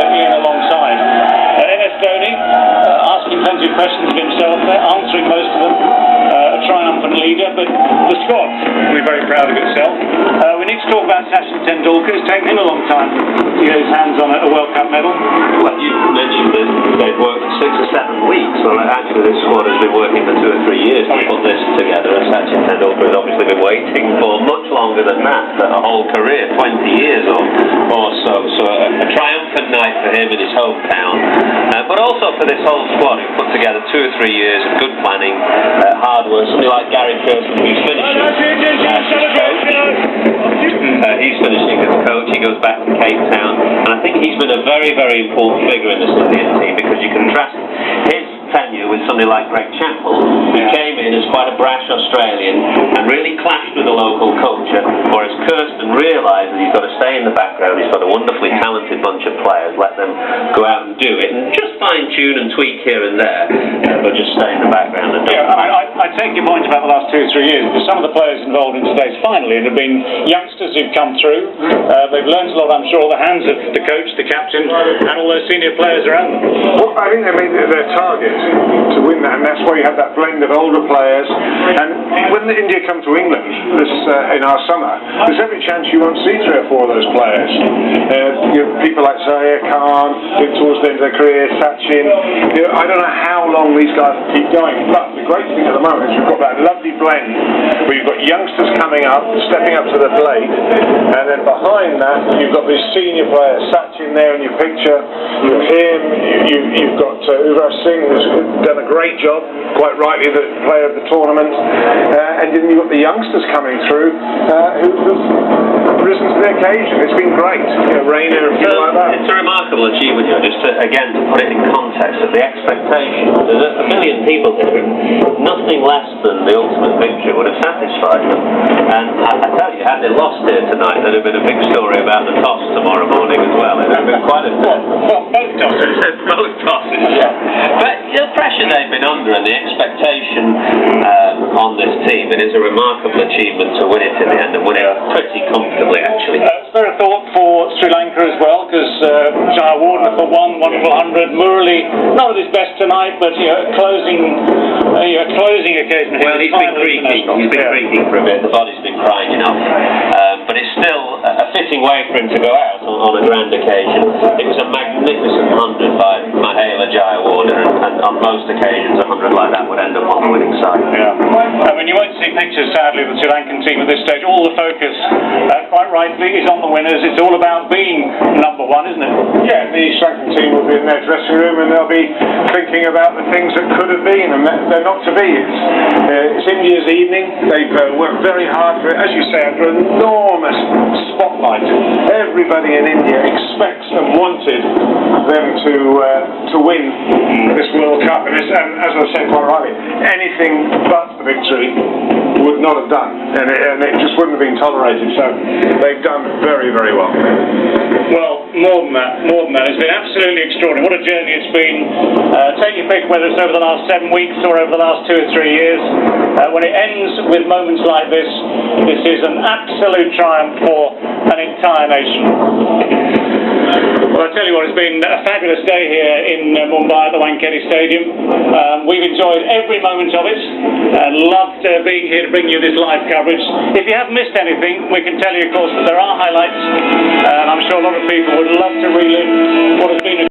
Ian alongside. MS Dhoni asking plenty of questions of himself there, answering most of them. A triumphant leader, but the squad will be very proud of itself. We need to talk about Sachin Tendulkar. It's taken him a long time to get his hands on a World Cup medal. Well, you mentioned that they've worked for 6 or 7 weeks. Well, actually, this squad has been working for 2 or 3 years to put this together. And Sachin Tendulkar has obviously been waiting for much longer than that, a whole career, 20 years or so. So a triumphant night for him in his hometown. But also for this whole squad who put together 2 or 3 years of good planning, hard work. Somebody like Gary Kirsten, who's finishing as coach. He's finishing as coach. He goes back to Cape Town, and I think he's been a very, very important figure in this Indian team, because you contrast his tenure with somebody like Greg Chappell, who came in as quite a brash Australian and really clashed with the local culture, whereas Kirsten realised that he's got to stay in the background. He's got a wonderfully talented bunch of players, let them go out and do it, and just fine-tune and tweak here and there, but just stay in the background. And I take your point about the last 2 or 3 years, because some of the players involved in today's final have been youngsters who've come through. They've learned a lot, I'm sure, the hands of the coach, the captain, and all those senior players around them. Well, I think they made their target to win that, and that's why you have that blend of older players. And when India come to England in our summer, there's every chance you won't see 3 or 4 of those players. People like Zaheer, Khan, towards the end of their career, Sachin. I don't know how long these guys will keep going, but the great thing at the moment is we've got that lovely blend where you've got youngsters coming up, stepping up to the plate, and then behind that you've got these senior players, Sachin there in your picture, you've him, you've got Yuvraj Singh, who's done a great job, quite rightly the player of the tournament, and then you've got the youngsters coming through who've risen to the occasion. It's been great. Raina and people like that. It's a remarkable achievement, just to put it in context of the expectation. There's a million people here, nothing less than the ultimate victory would have satisfied them. And I tell you, had they lost here tonight, there'd have been a big story about the toss tomorrow morning as well. It would have been quite a... Well, both tosses. Both tosses, yeah. But the pressure they've been under and the expectation on this team, it is a remarkable achievement to win it in the end, and win it pretty comfortably, actually. Spare a thought for Sri Lanka as well, because Jayawardene for 100, Murali not at his best tonight, but closing occasion. Well, he's been creaking. He's been creaking for a bit. The body's been crying enough, but it's still a fitting way for him to go out on a grand occasion. It was a magnificent 100 by Mahela Jayawardene, and on most occasions, a 100 like that would end up on the winning side. Yeah, I mean, you won't see pictures, sadly, of the Sri Lankan team at this stage. All the focus, quite rightly, is on the winners. It's all about being number 1, isn't it? Yeah, the Sri Lankan team will be in their dressing room and they'll be thinking about the things that could have been and they're not to be. It's India's evening. They've worked very hard for it, as you say, under enormous spotlight. Everybody in India expects and wanted them to win this World Cup, and as I said quite rightly, anything but the victory would not have done, and it just wouldn't have been tolerated. So they've done very, very well. Well, more than that, it's been absolutely extraordinary. What a journey it's been. Take your pick, whether it's over the last 7 weeks or over the last 2 or 3 years. When it ends with moments like this is an absolute triumph for an entire nation. Well, I tell you what, it's been a fabulous day here in Mumbai at the Wankhede Stadium. We've enjoyed every moment of it and loved being here to bring you this live coverage. If you have missed anything, we can tell you, of course, that there are highlights, and I'm sure a lot of people would love to relive